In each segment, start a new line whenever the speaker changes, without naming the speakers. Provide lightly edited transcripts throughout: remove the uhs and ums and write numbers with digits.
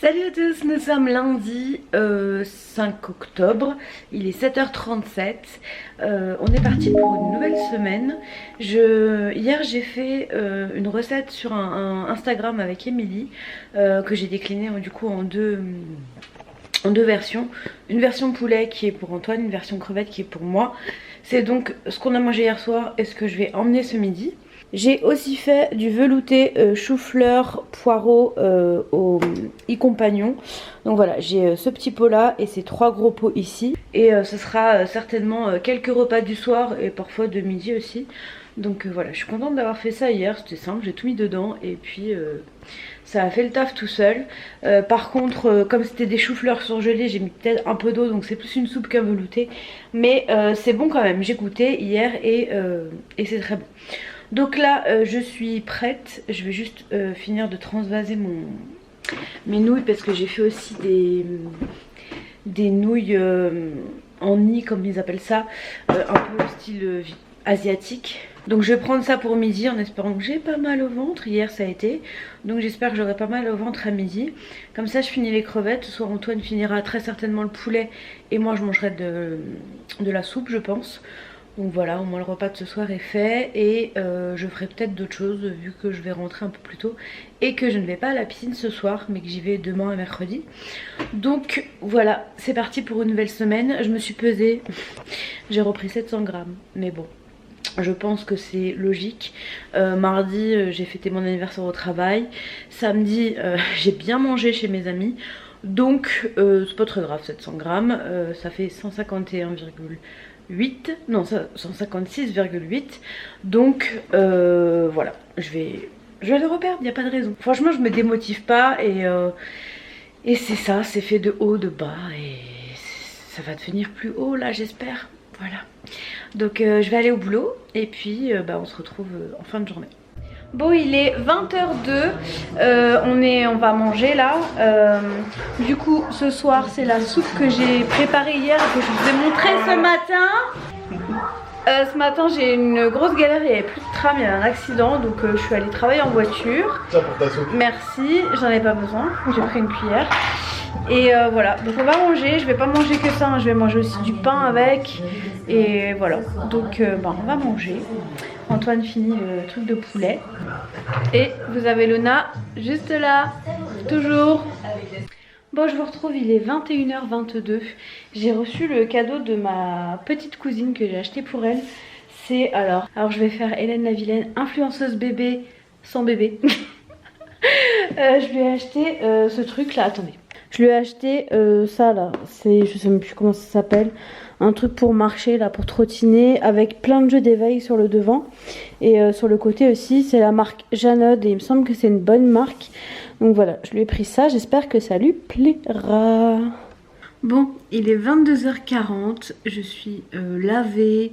Salut à tous, nous sommes lundi 5 octobre, il est 7h37, on est parti pour une nouvelle semaine. Hier j'ai fait une recette sur un Instagram avec Émilie que j'ai déclinée du coup en deux versions. Une version poulet qui est pour Antoine, une version crevette qui est pour moi. C'est donc ce qu'on a mangé hier soir et ce que je vais emmener ce midi. J'ai aussi fait du velouté chou-fleur poireau au i-compagnon. Donc voilà, j'ai ce petit pot là et ces 3 gros pots ici. Et ce sera certainement quelques repas du soir et parfois de midi aussi. Donc voilà, je suis contente d'avoir fait ça hier, c'était simple, j'ai tout mis dedans et puis ça a fait le taf tout seul. Par contre, comme c'était des choux-fleurs surgelés, j'ai mis peut-être un peu d'eau, donc c'est plus une soupe qu'un velouté. Mais c'est bon quand même, j'ai goûté hier et c'est très bon. Donc là je suis prête, je vais juste finir de transvaser mes nouilles parce que j'ai fait aussi des nouilles en nid comme ils appellent ça, un peu style asiatique. Donc je vais prendre ça pour midi en espérant que j'ai pas mal au ventre, hier ça a été, donc j'espère que j'aurai pas mal au ventre à midi. Comme ça je finis les crevettes, ce soir Antoine finira très certainement le poulet et moi je mangerai de la soupe je pense. Donc voilà, au moins le repas de ce soir est fait et je ferai peut-être d'autres choses vu que je vais rentrer un peu plus tôt et que je ne vais pas à la piscine ce soir mais que j'y vais demain et mercredi. Donc voilà, c'est parti pour une nouvelle semaine. Je me suis pesée, j'ai repris 700 grammes mais bon. Je pense que c'est logique. Mardi, j'ai fêté mon anniversaire au travail. Samedi, j'ai bien mangé chez mes amis. Donc, c'est pas très grave, 700 grammes. Ça fait 151,8. Non, 156,8. Donc, voilà. Je vais le reperdre, il n'y a pas de raison. Franchement, je me démotive pas. Et c'est ça, c'est fait de haut, de bas. Et ça va devenir plus haut, là, j'espère. Voilà. Donc je vais aller au boulot et puis on se retrouve en fin de journée. Bon, il est 20h02, on va manger là. Du coup ce soir c'est la soupe que j'ai préparée hier et que je vous ai montré ce matin. Ce matin j'ai une grosse galère, il n'y avait plus de tram, il y avait un accident, donc je suis allée travailler en voiture.
Ça pour ta soupe.
Merci, j'en ai pas besoin, j'ai pris une cuillère. Et voilà, donc on va manger, je vais pas manger que ça, hein. Je vais manger aussi du pain avec. Et voilà, donc on va manger. Antoine finit le truc de poulet. Et vous avez Luna juste là, toujours. Bon, je vous retrouve, il est 21h22. J'ai reçu le cadeau de ma petite cousine que j'ai acheté pour elle. C'est alors je vais faire Hélène la vilaine, influenceuse bébé sans bébé. Je lui ai acheté ce truc là, attendez. Je lui ai acheté ça là, c'est, je sais même plus comment ça s'appelle, un truc pour marcher là, pour trottiner, avec plein de jeux d'éveil sur le devant. Et sur le côté aussi, c'est la marque Janod et il me semble que c'est une bonne marque. Donc voilà, je lui ai pris ça, j'espère que ça lui plaira. Bon, il est 22h40, je suis lavée,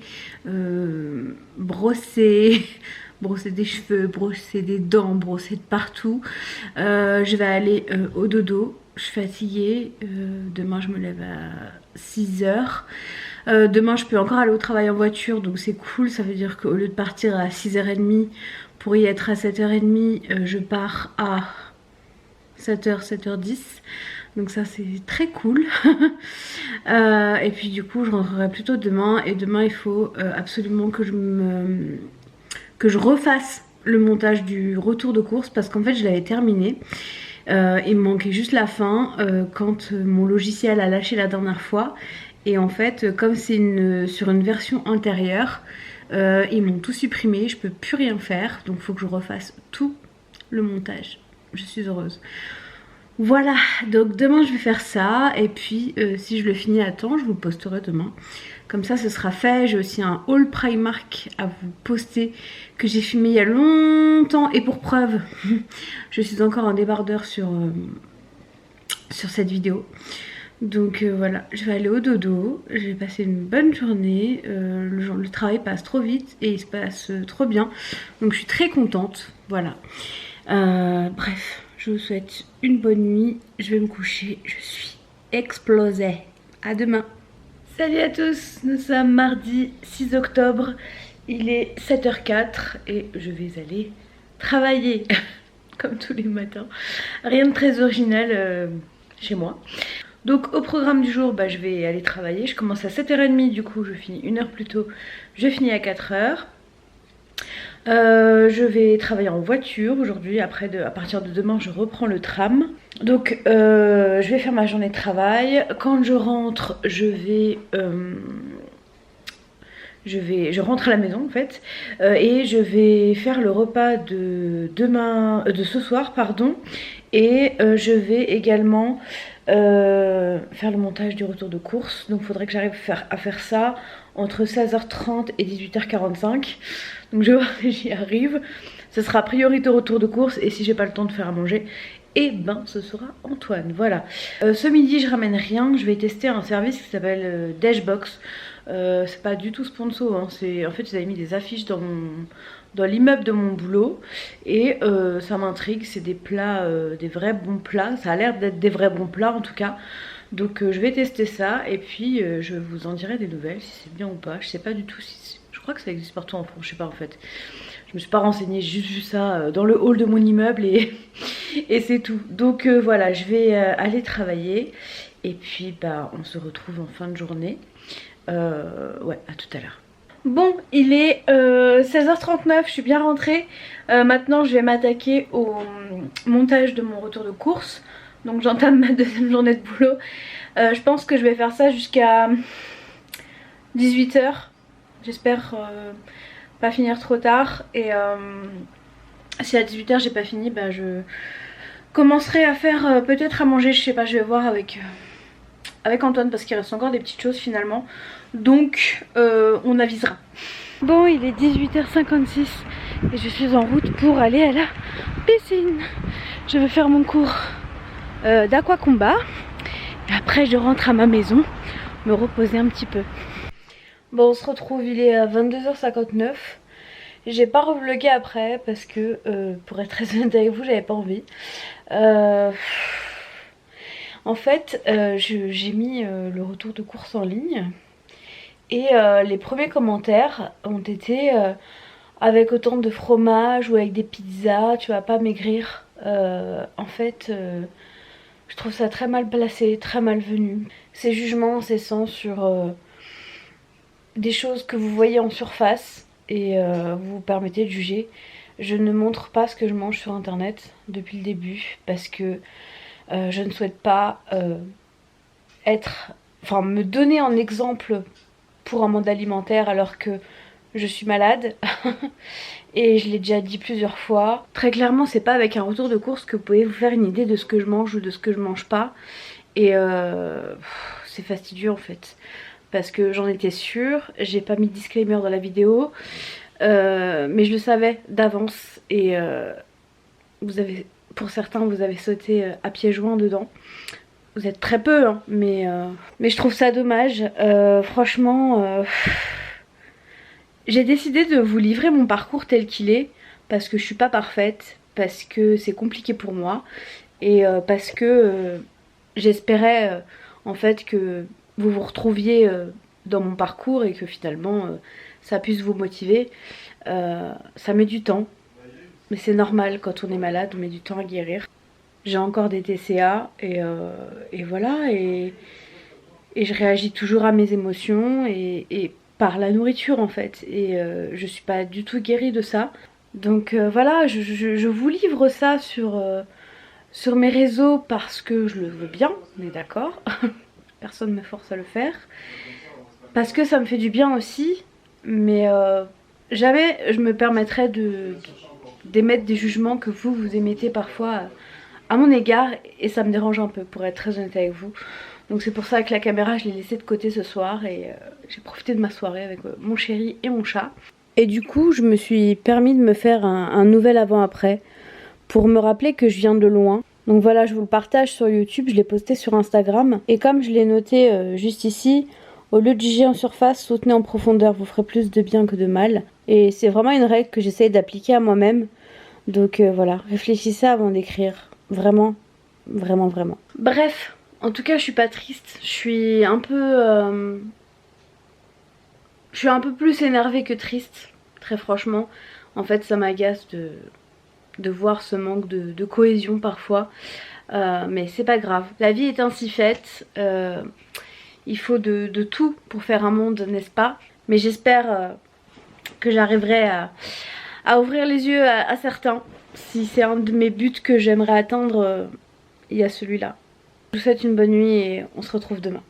brossée, brosser des cheveux, brosser des dents, brosser de partout. Je vais aller au dodo. Je suis fatiguée. Demain, je me lève à 6h. Demain, je peux encore aller au travail en voiture. Donc, c'est cool. Ça veut dire qu'au lieu de partir à 6h30 pour y être à 7h30, je pars à 7h, 7h10. Donc ça, c'est très cool. Et puis, du coup, je rentrerai plutôt demain. Et demain, il faut absolument que je refasse le montage du retour de course parce qu'en fait je l'avais terminé. Il me manquait juste la fin quand mon logiciel a lâché la dernière fois. Et en fait, comme c'est sur une version intérieure, ils m'ont tout supprimé, je peux plus rien faire. Donc il faut que je refasse tout le montage. Je suis heureuse. Voilà, donc demain je vais faire ça. Et puis si je le finis à temps, je vous le posterai demain. Comme ça, ce sera fait. J'ai aussi un haul Primark à vous poster que j'ai filmé il y a longtemps. Et pour preuve, je suis encore en débardeur sur cette vidéo. Donc voilà, je vais aller au dodo. J'ai passé une bonne journée. Le travail passe trop vite et il se passe trop bien. Donc je suis très contente. Voilà. Bref, je vous souhaite une bonne nuit. Je vais me coucher. Je suis explosée. À demain. Salut à tous, nous sommes mardi 6 octobre, il est 7h04 et je vais aller travailler. comme tous les matins. Rien de très original chez moi. Donc au programme du jour, bah, je vais aller travailler. Je commence à 7h30, du coup je finis 1 heure plus tôt. Je finis à 4h. Je vais travailler en voiture aujourd'hui. Après, à partir de demain, je reprends le tram. Donc je vais faire ma journée de travail. Quand je rentre, je rentre à la maison en fait, et je vais faire le repas de ce soir, pardon, et je vais également faire le montage du retour de course. Donc il faudrait que j'arrive à faire ça entre 16h30 et 18h45. Donc je vais voir si j'y arrive. Ce sera priorité au retour de course, et si j'ai pas le temps de faire à manger, et ben ce sera Antoine. Voilà. Ce midi je ramène rien, je vais tester un service qui s'appelle Dashbox. C'est pas du tout sponsor, hein. En fait ils avaient mis des affiches dans l'immeuble de mon boulot, et ça m'intrigue. C'est des plats, des vrais bons plats. Ça a l'air d'être des vrais bons plats en tout cas. Donc je vais tester ça, et puis je vous en dirai des nouvelles si c'est bien ou pas. Je sais pas du tout si... Je crois que ça existe partout en France, je sais pas en fait. Je me suis pas renseignée, j'ai juste vu ça dans le hall de mon immeuble et, et c'est tout. Donc voilà, je vais aller travailler, et puis bah on se retrouve en fin de journée. Ouais, à tout à l'heure. Bon, il est 16h39, je suis bien rentrée. Maintenant je vais m'attaquer au montage de mon retour de course. Donc j'entame ma deuxième journée de boulot. Je pense que je vais faire ça jusqu'à 18h. J'espère pas finir trop tard. Et si à 18h j'ai pas fini, bah je commencerai à faire peut-être à manger. Je sais pas, je vais voir avec Antoine, parce qu'il reste encore des petites choses finalement. Donc on avisera. Bon, il est 18h56 et je suis en route pour aller à la piscine. Je vais faire mon cours d'aquacombat. Et après je rentre à ma maison, me reposer un petit peu. Bon, on se retrouve, il est à 22h59. J'ai pas revlogué après parce que pour être très honnête avec vous, j'avais pas envie. En fait, j'ai mis le retour de course en ligne, et les premiers commentaires ont été avec autant de fromage ou avec des pizzas, tu vas pas maigrir. En fait, je trouve ça très mal placé, très malvenu. Ces jugements incessants sur des choses que vous voyez en surface, et vous vous permettez de juger. Je ne montre pas ce que je mange sur internet depuis le début, parce que je ne souhaite pas me donner en exemple pour un monde alimentaire alors que je suis malade. Et je l'ai déjà dit plusieurs fois. Très clairement, c'est pas avec un retour de course que vous pouvez vous faire une idée de ce que je mange ou de ce que je mange pas. Et c'est fastidieux en fait, parce que j'en étais sûre. J'ai pas mis de disclaimer dans la vidéo, mais je le savais d'avance. Et pour certains, vous avez sauté à pieds joints dedans. Vous êtes très peu, hein, mais je trouve ça dommage. Franchement, j'ai décidé de vous livrer mon parcours tel qu'il est, parce que je suis pas parfaite, parce que c'est compliqué pour moi, et parce que j'espérais en fait que vous vous retrouviez dans mon parcours, et que finalement ça puisse vous motiver. Ça met du temps, mais c'est normal, quand on est malade, on met du temps à guérir. J'ai encore des TCA, et voilà, et je réagis toujours à mes émotions, et par la nourriture en fait, et je suis pas du tout guérie de ça. Donc voilà, je vous livre ça sur mes réseaux parce que je le veux bien, on est d'accord. Personne ne me force à le faire, parce que ça me fait du bien aussi, mais jamais je me permettrais d'émettre des jugements que vous émettez parfois à mon égard, et ça me dérange un peu, pour être très honnête avec vous. Donc c'est pour ça que la caméra je l'ai laissée de côté ce soir, et j'ai profité de ma soirée avec mon chéri et mon chat. Et du coup je me suis permis de me faire un nouvel avant-après pour me rappeler que je viens de loin. Donc voilà, je vous le partage sur YouTube, je l'ai posté sur Instagram, et comme je l'ai noté juste ici, au lieu de juger en surface, soutenez en profondeur, vous ferez plus de bien que de mal. Et c'est vraiment une règle que j'essaye d'appliquer à moi-même. Donc voilà, réfléchissez avant d'écrire. Vraiment, vraiment, vraiment. Bref, en tout cas je suis pas triste. Je suis un peu plus énervée que triste, très franchement. En fait ça m'agace
de voir ce manque de cohésion parfois. Mais c'est pas grave, la vie est ainsi faite. Il faut de tout pour faire un monde, n'est-ce pas? Mais j'espère que j'arriverai à ouvrir les yeux à certains. Si c'est un de mes buts que j'aimerais atteindre, il y a celui-là. Je vous souhaite une bonne nuit et on se retrouve demain.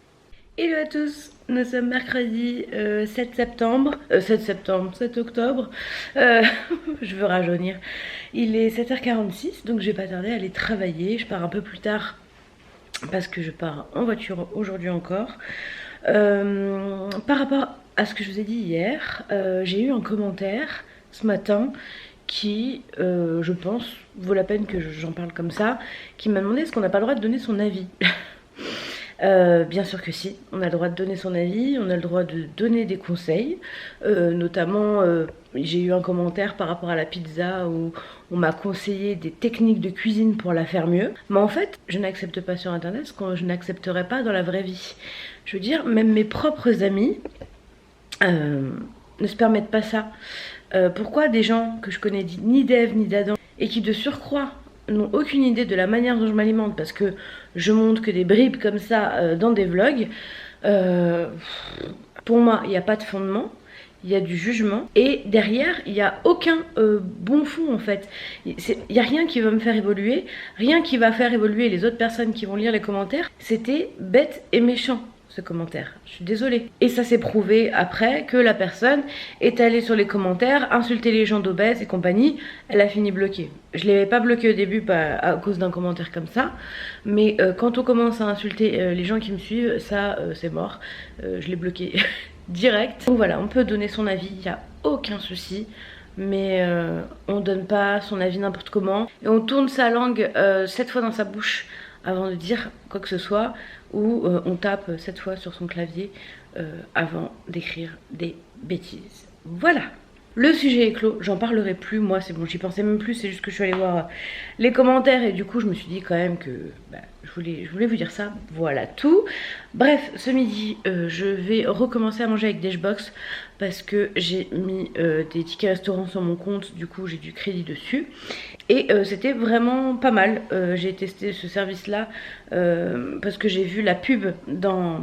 Hello à tous, nous sommes mercredi 7 septembre, 7 octobre, je veux rajeunir. Il est 7h46, donc je vais pas tarder à aller travailler. Je pars un peu plus tard parce que je pars en voiture aujourd'hui encore. Par rapport à ce que je vous ai dit hier, j'ai eu un commentaire ce matin qui, je pense, vaut la peine que j'en parle comme ça, qui m'a demandé est-ce qu'on n'a pas le droit de donner son avis. Bien sûr que si, on a le droit de donner son avis, on a le droit de donner des conseils, notamment j'ai eu un commentaire par rapport à la pizza où on m'a conseillé des techniques de cuisine pour la faire mieux, mais en fait je n'accepte pas sur internet ce que je n'accepterais pas dans la vraie vie. Je veux dire, même mes propres amis ne se permettent pas ça. Pourquoi des gens que je connais ni d'Ève ni d'Adam et qui de surcroît n'ont aucune idée de la manière dont je m'alimente parce que je montre que des bribes comme ça dans des vlogs, pour moi il n'y a pas de fondement, il y a du jugement et derrière il n'y a aucun bon fond en fait. Il n'y a rien qui va me faire évoluer, rien qui va faire évoluer les autres personnes qui vont lire les commentaires. C'était bête et méchant ce commentaire, je suis désolée. Et ça s'est prouvé après que la personne est allée sur les commentaires, insulter les gens d'obèse et compagnie, elle a fini bloquée. Je ne l'avais pas bloquée au début à cause d'un commentaire comme ça, mais quand on commence à insulter les gens qui me suivent, ça c'est mort, je l'ai bloquée direct. Donc voilà, on peut donner son avis, il n'y a aucun souci. Mais on donne pas son avis n'importe comment et on tourne sa langue 7 fois dans sa bouche avant de dire quoi que ce soit, ou on tape 7 fois sur son clavier avant d'écrire des bêtises. Voilà, le sujet est clos, j'en parlerai plus, moi c'est bon, j'y pensais même plus, c'est juste que je suis allée voir les commentaires et du coup je me suis dit quand même que je voulais vous dire ça, voilà tout. Bref, ce midi je vais recommencer à manger avec Dashbox parce que j'ai mis des tickets restaurants sur mon compte, du coup j'ai du crédit dessus. Et c'était vraiment pas mal, j'ai testé ce service là parce que j'ai vu la pub dans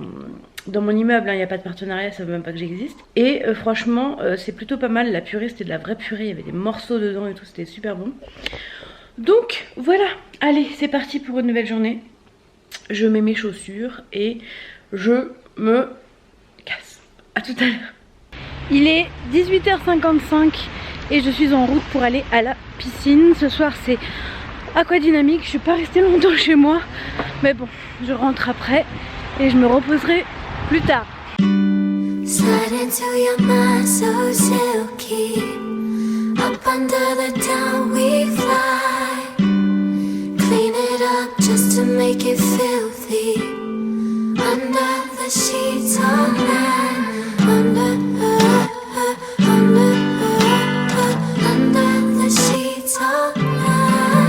mon immeuble, il n'y a pas de partenariat, ça veut même pas que j'existe. Et franchement c'est plutôt pas mal, la purée c'était de la vraie purée, il y avait des morceaux dedans et tout, c'était super bon. Donc voilà, allez c'est parti pour une nouvelle journée. Je mets mes chaussures et je me casse. A tout à l'heure.
Il est 18h55 et je suis en route pour aller à la piscine. Ce soir c'est aquadynamique, je suis pas restée longtemps chez moi, mais bon, je rentre après et je me reposerai plus tard. Slide into your mind so silky. Up under the down we fly. Clean it up just to make it filthy. Under the sheets all night. Under the sheets all night.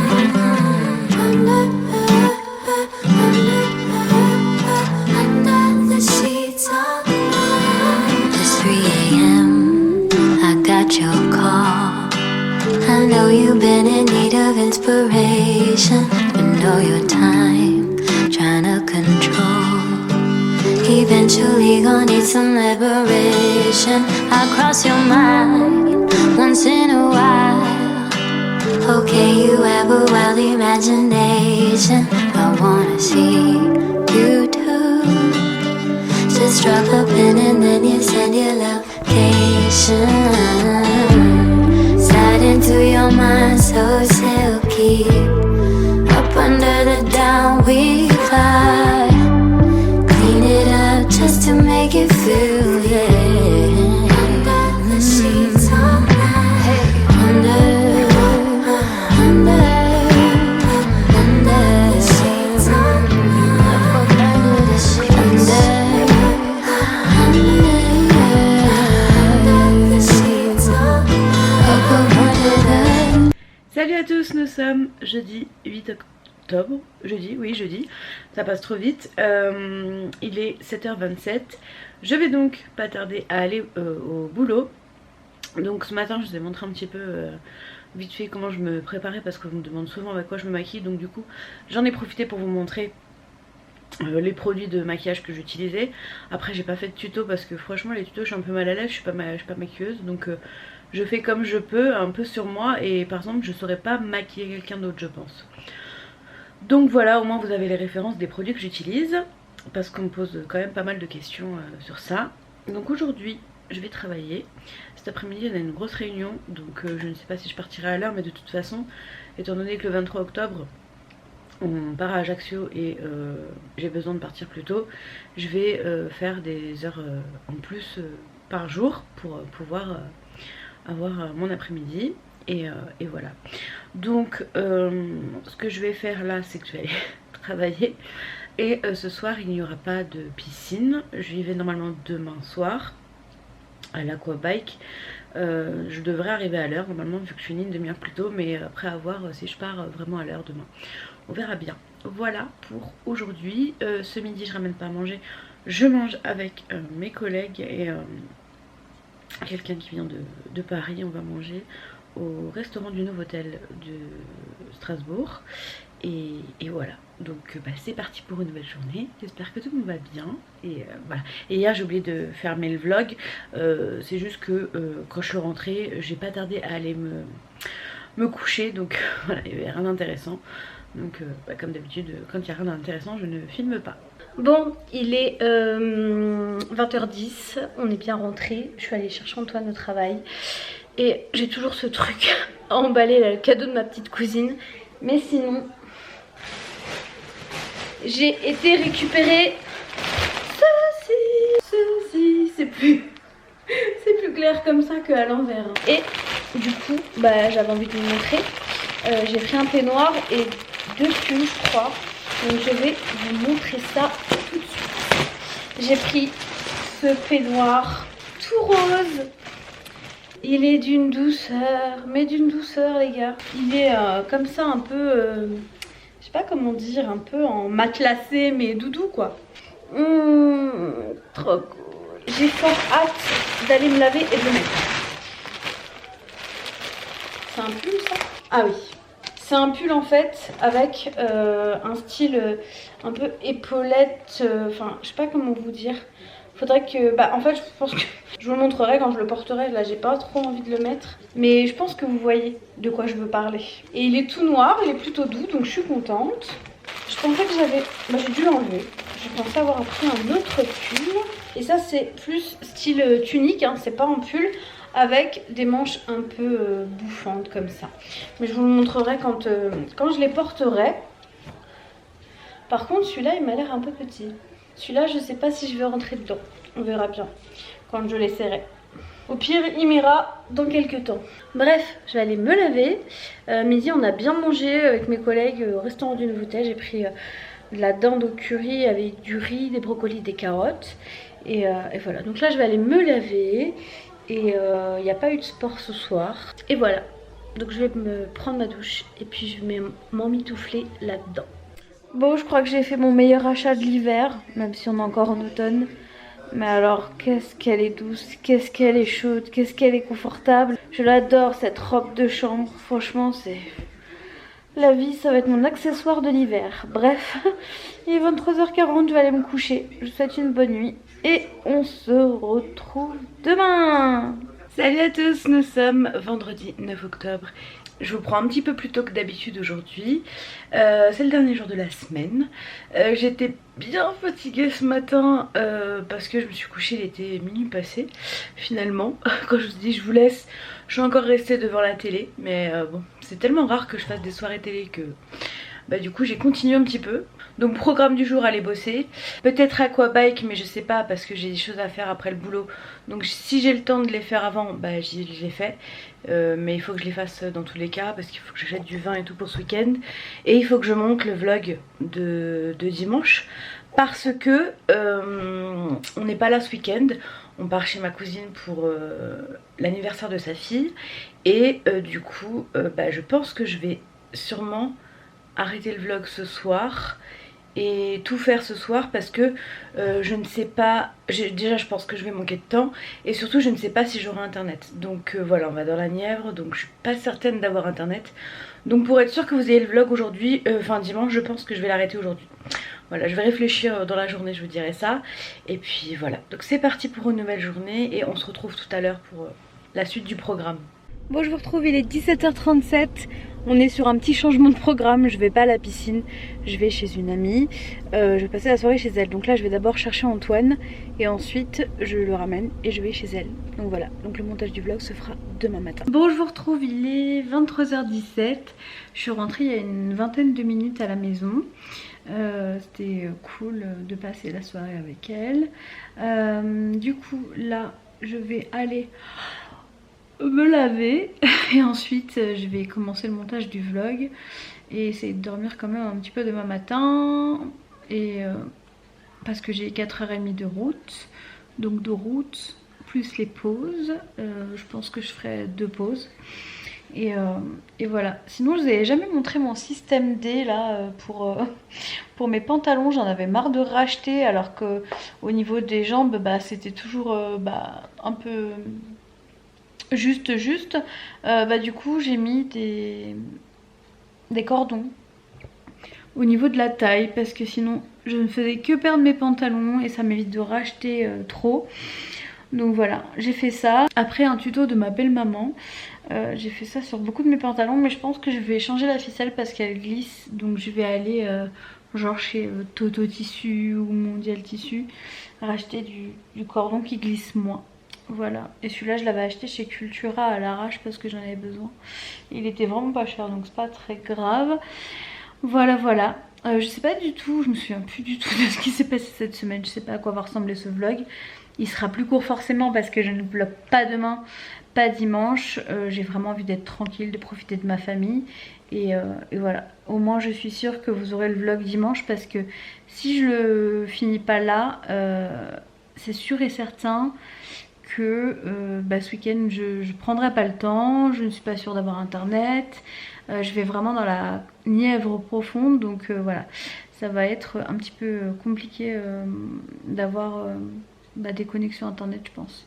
Under the sheets all night. It's 3 a.m. I got your call. I know you've been in need of inspiration, but know your time trying to control. Eventually gonna need some liberation. I cross your mind once in a while. Okay, you have a wild imagination. I wanna see you do. Just drop a pin and then you send your location. Slide into your mind so silky. Up under the down we fly. Clean it up just to make it feel, yeah. Under the sheets all night. Hey. Under the sheets all night. Under the sheets. Under the sheets all night.
Salut à tous, nous sommes jeudi 8 octobre. Jeudi, ça passe trop vite. Il est 7h27. Je vais donc pas tarder à aller au boulot. Donc ce matin je vous ai montré un petit peu vite fait comment je me préparais parce qu'on me demande souvent avec quoi je me maquille, donc du coup j'en ai profité pour vous montrer les produits de maquillage que j'utilisais. Après j'ai pas fait de tuto parce que franchement les tutos je suis un peu mal à l'aise, je suis pas maquilleuse, donc je fais comme je peux, un peu sur moi, et par exemple je saurais pas maquiller quelqu'un d'autre je pense. Donc voilà, au moins vous avez les références des produits que j'utilise, parce qu'on me pose quand même pas mal de questions sur ça. Donc aujourd'hui je vais travailler. Cet après-midi on a une grosse réunion, donc je ne sais pas si je partirai à l'heure, mais de toute façon, étant donné que le 23 octobre on part à Ajaccio et j'ai besoin de partir plus tôt, je vais faire des heures en plus par jour pour pouvoir avoir mon après-midi. Et voilà. Donc ce que je vais faire là, c'est que je vais aller travailler. Et ce soir il n'y aura pas de piscine. J'y vais normalement demain soir à l'aquabike. Je devrais arriver à l'heure normalement vu que je finis une demi-heure plus tôt, mais après à voir si je pars vraiment à l'heure demain. On verra bien. Voilà pour aujourd'hui. Ce midi je ramène pas à manger. Je mange avec mes collègues et quelqu'un qui vient de Paris. On va manger au restaurant du Novotel de Strasbourg. Et voilà, donc bah, c'est parti pour une nouvelle journée. J'espère que tout le monde va bien. Et voilà. Et hier j'ai oublié de fermer le vlog. C'est juste que quand je suis rentrée, j'ai pas tardé à aller me coucher. Donc voilà, il n'y avait rien d'intéressant. Donc bah, comme d'habitude, quand il n'y a rien d'intéressant, je ne filme pas.
Bon, il est 20h10, on est bien rentré. Je suis allée chercher Antoine au travail. Et j'ai toujours ce truc à emballer là, le cadeau de ma petite cousine. Mais sinon, j'ai été récupérer ceci. C'est plus clair comme ça qu'à l'envers. Et du coup, bah, j'avais envie de vous montrer. J'ai pris un peignoir et 2 pulls, je crois. Donc je vais vous montrer ça tout de suite. J'ai pris ce peignoir tout rose. Il est d'une douceur, mais d'une douceur les gars. Il est comme ça un peu, je sais pas comment dire, un peu en matelassé mais doudou quoi. Trop cool. J'ai fort hâte d'aller me laver et de le mettre. C'est un pull ça? Ah oui. C'est un pull en fait avec un style un peu épaulette, enfin je sais pas comment vous dire. Faudrait que, bah en fait je pense que je vous le montrerai quand je le porterai. Là j'ai pas trop envie de le mettre, mais je pense que vous voyez de quoi je veux parler. Et il est tout noir, il est plutôt doux, donc je suis contente. Je pensais que j'avais, bah j'ai dû l'enlever. Je pensais avoir pris un autre pull. Et ça c'est plus style tunique, hein, c'est pas un pull avec des manches un peu bouffantes comme ça. Mais je vous le montrerai quand je les porterai. Par contre celui-là il m'a l'air un peu petit. Celui-là je sais pas si je vais rentrer dedans. On verra bien quand je l'essaierai. Au pire il m'ira dans quelques temps. Bref, je vais aller me laver. Midi on a bien mangé avec mes collègues au restaurant du Novotel. J'ai pris de la dinde au curry avec du riz, des brocolis, des carottes. Et voilà, donc là je vais aller me laver. Et il n'y a pas eu de sport ce soir. Et voilà, donc je vais me prendre ma douche et puis je vais m'emmitoufler là-dedans. Bon, je crois que j'ai fait mon meilleur achat de l'hiver, même si on est encore en automne. Mais alors, qu'est-ce qu'elle est douce, qu'est-ce qu'elle est chaude, qu'est-ce qu'elle est confortable. Je l'adore cette robe de chambre, franchement c'est... La vie, ça va être mon accessoire de l'hiver. Bref, il est 23h40, je vais aller me coucher. Je vous souhaite une bonne nuit et on se retrouve demain.
Salut à tous, nous sommes vendredi 9 octobre. Je vous prends un petit peu plus tôt que d'habitude aujourd'hui. C'est le dernier jour de la semaine. J'étais bien fatiguée ce matin parce que je me suis couchée, il était minuit passé. Finalement, quand je vous dis je vous laisse, je suis encore restée devant la télé. Mais bon, c'est tellement rare que je fasse des soirées télé que bah, du coup j'ai continué un petit peu. Donc programme du jour, aller bosser. Peut-être aquabike, mais je sais pas parce que j'ai des choses à faire après le boulot. Donc si j'ai le temps de les faire avant, bah je les fais. Mais il faut que je les fasse dans tous les cas parce qu'il faut que j'achète du vin et tout pour ce week-end. Et il faut que je monte le vlog de dimanche parce que on n'est pas là ce week-end. On part chez ma cousine pour l'anniversaire de sa fille. Et du coup, bah, je pense que je vais sûrement arrêter le vlog ce soir et tout faire ce soir parce que je ne sais pas, déjà je pense que je vais manquer de temps et surtout je ne sais pas si j'aurai internet. Donc voilà, on va dans la Nièvre, donc je suis pas certaine d'avoir internet. Donc pour être sûre que vous ayez le vlog aujourd'hui, enfin dimanche, je pense que je vais l'arrêter aujourd'hui. Voilà, je vais réfléchir dans la journée, je vous dirai ça. Et puis voilà, donc c'est parti pour une nouvelle journée et on se retrouve tout à l'heure pour la suite du programme. Bon, je vous retrouve, il est 17h37. On est sur un petit changement de programme. Je vais pas à la piscine, je vais chez une amie. Je vais passer la soirée chez elle. Donc là, je vais d'abord chercher Antoine et ensuite je le ramène et je vais chez elle. Donc voilà, donc le montage du vlog se fera demain matin. Bon, je vous retrouve, il est 23h17. Je suis rentrée il y a une vingtaine de minutes à la maison. C'était cool de passer la soirée avec elle. Du coup, là, je vais aller me laver et ensuite je vais commencer le montage du vlog et essayer de dormir quand même un petit peu demain matin et parce que j'ai 4h30 de route, donc de route plus les pauses, je pense que je ferai 2 pauses et voilà. Sinon je vous avais jamais montré mon système D là pour mes pantalons. J'en avais marre de racheter alors que au niveau des jambes bah, c'était toujours un peu juste. Bah du coup j'ai mis des cordons au niveau de la taille parce que sinon je ne faisais que perdre mes pantalons et ça m'évite de racheter trop. Donc voilà, j'ai fait ça. Après un tuto de ma belle maman, j'ai fait ça sur beaucoup de mes pantalons, mais je pense que je vais changer la ficelle parce qu'elle glisse. Donc je vais aller genre chez Toto Tissu ou Mondial Tissu racheter du cordon qui glisse moins. Voilà, et celui-là je l'avais acheté chez Cultura à l'arrache parce que j'en avais besoin. Il était vraiment pas cher donc c'est pas très grave. Voilà. Je sais pas du tout, je me souviens plus du tout de ce qui s'est passé cette semaine. Je sais pas à quoi va ressembler ce vlog. Il sera plus court forcément parce que je ne vlog pas demain, pas dimanche. J'ai vraiment envie d'être tranquille, de profiter de ma famille. Et voilà, au moins je suis sûre que vous aurez le vlog dimanche parce que si je le finis pas là, c'est sûr et certain que ce week-end je prendrai pas le temps, je ne suis pas sûre d'avoir internet, je vais vraiment dans la Nièvre profonde donc voilà, ça va être un petit peu compliqué d'avoir des connexions internet je pense.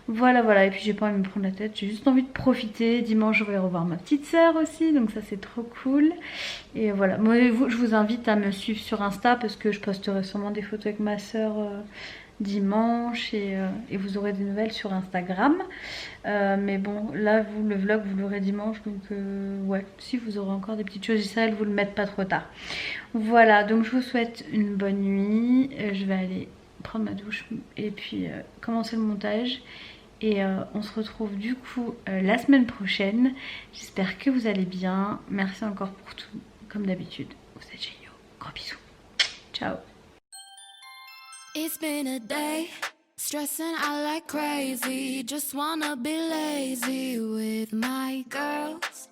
Voilà, et puis j'ai pas envie de me prendre la tête, j'ai juste envie de profiter. Dimanche je vais revoir ma petite sœur aussi, donc ça c'est trop cool. Et voilà, moi je vous invite à me suivre sur Insta parce que je posterai sûrement des photos avec ma sœur dimanche et vous aurez des nouvelles sur Instagram. Mais bon, là vous le vlog vous l'aurez dimanche donc ouais, si vous aurez encore des petites choses, j'essaierai de vous le mettre pas trop tard. Voilà, donc je vous souhaite une bonne nuit. Je vais aller prendre ma douche et puis commencer le montage. Et on se retrouve du coup la semaine prochaine. J'espère que vous allez bien. Merci encore pour tout. Comme d'habitude, vous êtes géniaux. Gros bisous. Ciao.
It's been a day, stressing out like crazy. Just wanna be lazy with my girls.